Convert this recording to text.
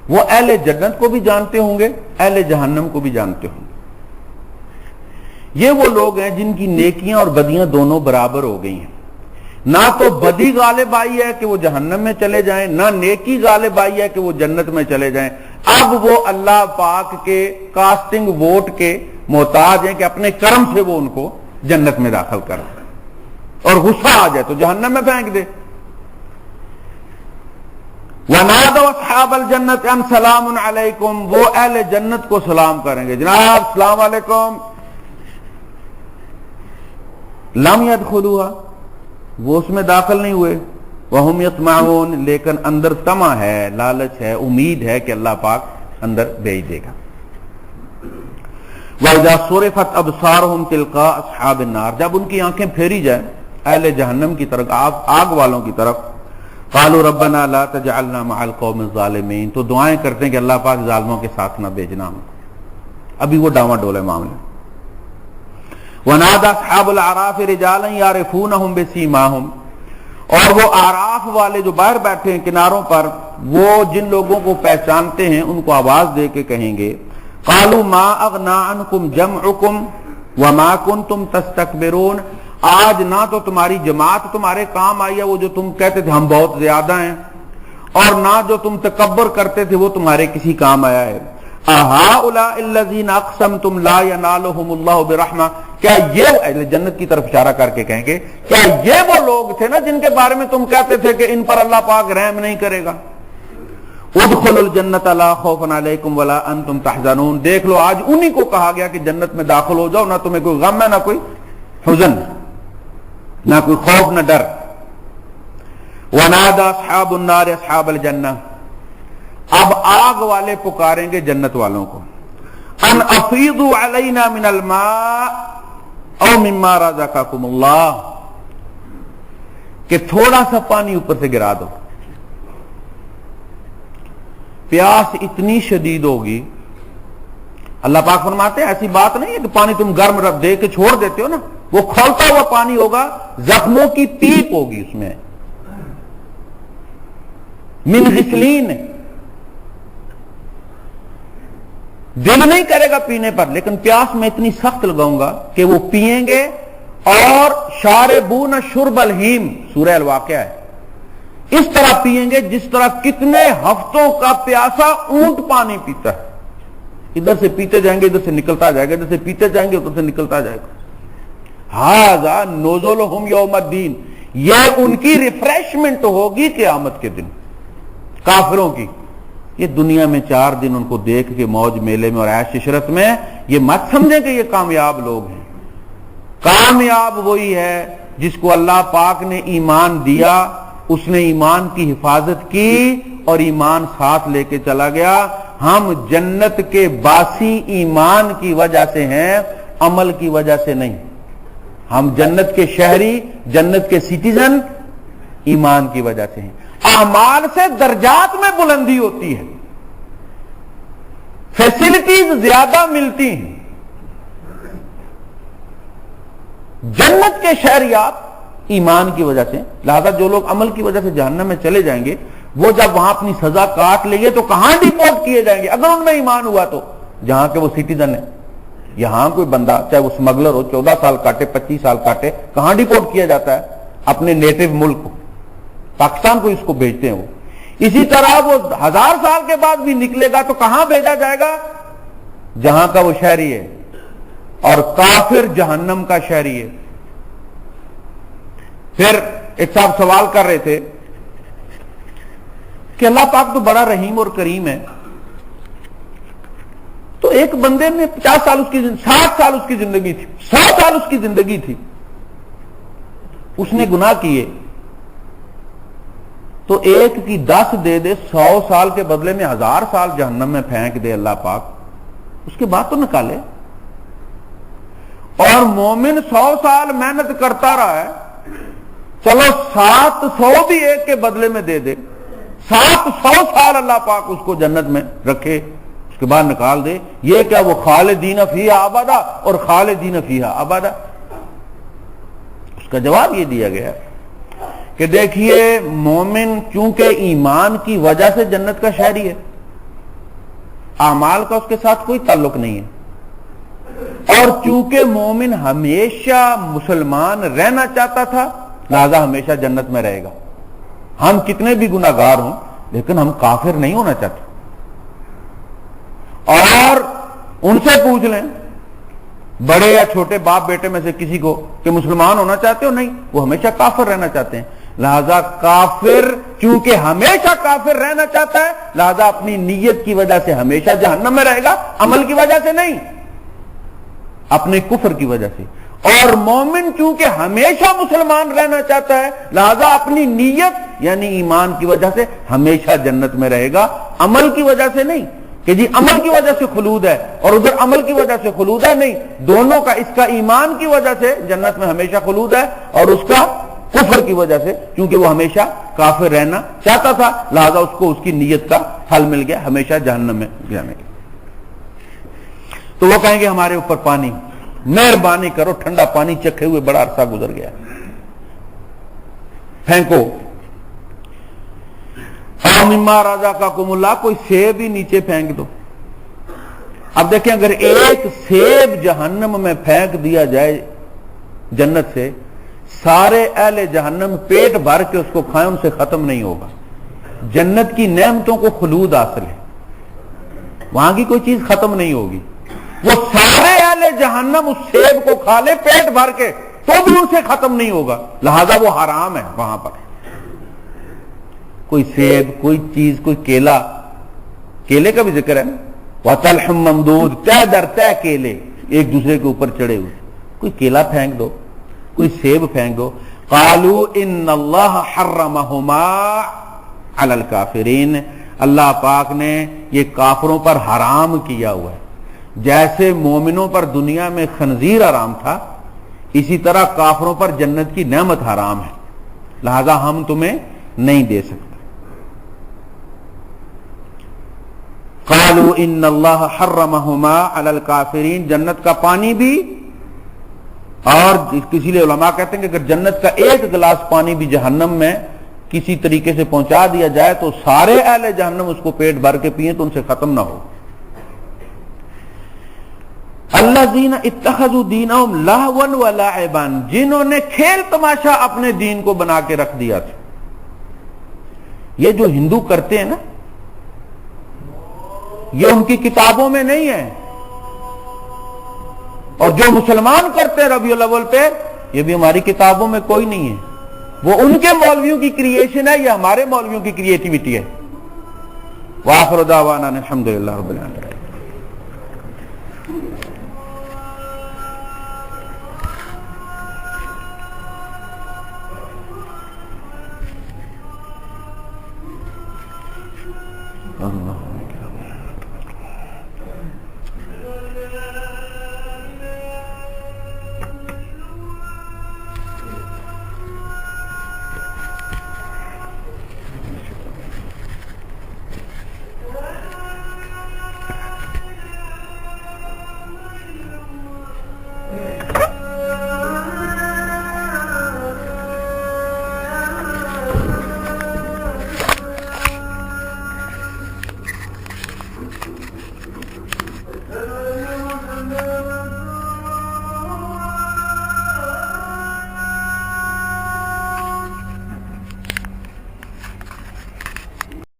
وہ اہل جنت کو بھی جانتے ہوں گے، اہل جہنم کو بھی جانتے ہوں گے۔ یہ وہ لوگ ہیں جن کی نیکیاں اور بدیاں دونوں برابر ہو گئی ہیں، نہ تو بدی غالب آئی ہے کہ وہ جہنم میں چلے جائیں، نہ نیکی غالب آئی ہے کہ وہ جنت میں چلے جائیں۔ اب وہ اللہ پاک کے کاسٹنگ ووٹ کے محتاج ہیں کہ اپنے کرم سے وہ ان کو جنت میں داخل کر دیں، اور غصہ آ جائے تو جہنم میں پھینک دے۔ وَنَادَوْا أَصْحَابَ الْجَنَّةِ أَنْ سَلَامٌ عَلَيْكُمْ، وہ اہل جنت کو سلام کریں گے، جناب السلام علیکم۔ لَمْ يَدْخُلُوهَا، وہ اس میں داخل نہیں ہوئے، وَهُمْ يَطْمَعُونَ، لیکن اندر طمع ہے، لالچ ہے، امید ہے کہ اللہ پاک اندر بھیج دے گا۔ وَإِذَا صُرِفَتْ أَبْصَارُهُمْ تِلْقَاءَ أَصْحَابِ النَّارِ، جب ان کی آنکھیں پھیری جائیں اہل جہنم کی طرف، آگ والوں کی طرف، قالوا ربنا لا تجعلنا مع القوم الظالمین، تو دعائیں کرتے ہیں کہ اللہ پاک ظالموں کے ساتھ نہ بھیجنا ہم کو، ابھی وہ ڈاواں ڈولے معاملے۔ ونادى اصحاب الاعراف رجالا يعرفونهم بسيماهم، اور وہ اعراف والے جو باہر بیٹھے ہیں کناروں پر، وہ جن لوگوں کو پہچانتے ہیں ان کو آواز دے کے کہیں گے، قالوا ما اغنى عنكم جمعكم وما كنتم تستكبرون، آج نہ تو تمہاری جماعت تمہارے کام آئی ہے، وہ جو تم کہتے تھے ہم بہت زیادہ ہیں، اور نہ جو تم تکبر کرتے تھے وہ تمہارے کسی کام آیا ہے۔ اہؤلاء الذین اقسمتم لا ینالهم اللہ برحمہ، کیا یہ اہل جنت کی طرف اشارہ کر کے کہیں گے کیا یہ وہ لوگ تھے نا جن کے بارے میں تم کہتے تھے کہ ان پر اللہ پاک رحم نہیں کرے گا؟ ادخلوا الجنت لا خوف علیکم ولا انتم تحزنون، دیکھ لو آج انہی کو کہا گیا کہ جنت میں داخل ہو جاؤ، نہ تمہیں کوئی غم ہے نہ کوئی حزن، نہ کوئی خوف نہ ڈر۔ ونادى اصحاب النار اصحاب الجنہ، اب آگ والے پکاریں گے جنت والوں کو، ان افیضوا علینا من الماء او مما رزقکم اللہ، کہ تھوڑا سا پانی اوپر سے گرا دو۔ پیاس اتنی شدید ہوگی، اللہ پاک فرماتے ہیں ایسی بات نہیں ہے کہ پانی تم گرم رکھ دے کے چھوڑ دیتے ہو نا، وہ کھولتا ہوا پانی ہوگا، زخموں کی پیپ ہوگی اس میں، من غسلین، دل نہیں کرے گا پینے پر لیکن پیاس میں اتنی سخت لگاؤں گا کہ وہ پیئیں گے، اور شاربون شرب الہیم، سورہ الواقعہ ہے، اس طرح پیئیں گے جس طرح کتنے ہفتوں کا پیاسا اونٹ پانی پیتا ہے، ادھر سے پیتے جائیں گے ادھر سے نکلتا جائے گا، ادھر سے پیتے جائیں گے ادھر سے نکلتا جائے گا۔ ھذا نزلھم یوم الدین، یہ ان کی ریفریشمنٹ ہوگی قیامت کے دن کافروں کی۔ یہ دنیا میں 4 دن ان کو دیکھ کے موج میلے میں اور عیش عشرت میں یہ مت سمجھیں کہ یہ کامیاب لوگ ہیں، کامیاب وہی ہے جس کو اللہ پاک نے ایمان دیا، اس نے ایمان کی حفاظت کی اور ایمان ساتھ لے کے چلا گیا۔ ہم جنت کے باسی ایمان کی وجہ سے ہیں، عمل کی وجہ سے نہیں۔ ہم جنت کے شہری، جنت کے سٹیزن ایمان کی وجہ سے ہیں۔ اعمال سے درجات میں بلندی ہوتی ہے، فیسلٹیز زیادہ ملتی ہیں۔ جنت کے شہری آپ ایمان کی وجہ سے، لہذا جو لوگ عمل کی وجہ سے جہنم میں چلے جائیں گے وہ جب وہاں اپنی سزا کاٹ لیں گے تو کہاں ڈیپورٹ کیے جائیں گے؟ اگر ان میں ایمان ہوا تو جہاں کے وہ سٹیزن ہیں، یہاں کوئی بندہ چاہے وہ اسمگلر ہو 14 سال کاٹے 25 سال کاٹے، کہاں ڈیپورٹ کیا جاتا ہے؟ اپنے نیٹو ملک کو، پاکستان کو اس کو بھیجتے ہیں وہ۔ اسی طرح وہ 1000 سال کے بعد بھی نکلے گا تو کہاں بھیجا جائے گا؟ جہاں کا وہ شہری ہے، اور کافر جہنم کا شہری ہے۔ پھر ایک صاحب سوال کر رہے تھے کہ اللہ پاک تو بڑا رحیم اور کریم ہے، تو ایک بندے میں 50 سال اس کی 60 سال اس کی زندگی تھی، 100 سال اس کی زندگی تھی، اس نے گناہ کیے تو ایک کی 10 دے دے، 100 سال کے بدلے میں 1000 سال جہنم میں پھینک دے اللہ پاک، اس کے بعد تو نکالے۔ اور مومن 100 سال محنت کرتا رہا ہے، چلو 700 بھی ایک کے بدلے میں دے دے، 700 سال اللہ پاک اس کو جنت میں رکھے، اس کے بعد نکال دے، یہ کیا وہ خالدین فیہا ابدا اور خالدین فیہا ابدا؟ اس کا جواب یہ دیا گیا کہ دیکھیے مومن چونکہ ایمان کی وجہ سے جنت کا شہری ہے، اعمال کا اس کے ساتھ کوئی تعلق نہیں ہے، اور چونکہ مومن ہمیشہ مسلمان رہنا چاہتا تھا لہذا ہمیشہ جنت میں رہے گا۔ ہم کتنے بھی گناہگار ہوں لیکن ہم کافر نہیں ہونا چاہتے، اور ان سے پوچھ لیں بڑے یا چھوٹے باپ بیٹے میں سے کسی کو کہ مسلمان ہونا چاہتے ہو، نہیں، وہ ہمیشہ کافر رہنا چاہتے ہیں۔ لہذا کافر چونکہ ہمیشہ کافر رہنا چاہتا ہے لہذا اپنی نیت کی وجہ سے ہمیشہ جہنم میں رہے گا، عمل کی وجہ سے نہیں، اپنے کفر کی وجہ سے۔ اور مومن چونکہ ہمیشہ مسلمان رہنا چاہتا ہے لہذا اپنی نیت یعنی ایمان کی وجہ سے ہمیشہ جنت میں رہے گا، عمل کی وجہ سے نہیں کہ جی عمل کی وجہ سے خلود ہے اور ادھر عمل کی وجہ سے خلود ہے، نہیں، دونوں کا، اس کا ایمان کی وجہ سے جنت میں ہمیشہ خلود ہے اور اس کا کفر کی وجہ سے کیونکہ وہ ہمیشہ کافر رہنا چاہتا تھا لہذا اس کو اس کی نیت کا پھل مل گیا، ہمیشہ جہنم میں جانے گا۔ تو وہ کہیں گے ہمارے اوپر پانی، مہربانی کرو، ٹھنڈا پانی چکھے ہوئے بڑا عرصہ گزر گیا، پھینکو۔ مما رزقکم اللہ، کوئی سیب ہی نیچے پھینک دو۔ اب دیکھیں اگر ایک سیب جہنم میں پھینک دیا جائے جنت سے، سارے اہل جہنم پیٹ بھر کے اس کو کھائیں، ان سے ختم نہیں ہوگا۔ جنت کی نعمتوں کو خلود حاصل ہے، وہاں کی کوئی چیز ختم نہیں ہوگی، وہ سارے اہل جہنم اس سیب کو کھا لے پیٹ بھر کے تو بھی ان سے ختم نہیں ہوگا، لہذا وہ حرام ہے وہاں پر۔ کوئی سیب، کوئی چیز، کوئی کیلا، کیلے کا بھی ذکر ہے نا، وَطَلْحٌ مَمْدُودٌ، تہ در تہ کیلے ایک دوسرے کے اوپر چڑھے ہوئے، کوئی کیلا پھینک دو، کوئی سیب پھینک دو۔ قالوا ان اللہ حرمہما علی الکافرین، اللہ پاک نے یہ کافروں پر حرام کیا ہوا ہے، جیسے مومنوں پر دنیا میں خنزیر حرام تھا اسی طرح کافروں پر جنت کی نعمت حرام ہے، لہذا ہم تمہیں نہیں دے سکتے۔ قالوا ان اللہ حرمہما علی الکافرین، جنت کا پانی بھی، اور کسی لیے علماء کہتے ہیں کہ اگر جنت کا ایک گلاس پانی بھی جہنم میں کسی طریقے سے پہنچا دیا جائے تو سارے اہل جہنم اس کو پیٹ بھر کے پیئیں تو ان سے ختم نہ ہو۔ الذین اتخذوا دینہم لہوا ولعبا، جنہوں نے کھیل تماشا اپنے دین کو بنا کے رکھ دیا تھا۔ یہ جو ہندو کرتے ہیں نا، یہ ان کی کتابوں میں نہیں ہے، اور جو مسلمان کرتے ہیں ربیع الاول پہ، یہ بھی ہماری کتابوں میں کوئی نہیں ہے، وہ ان کے مولویوں کی کریشن ہے، یہ ہمارے مولویوں کی کریٹیوٹی ہے۔ وآخر دعوانا الحمدللہ رب العالمین۔ اللہ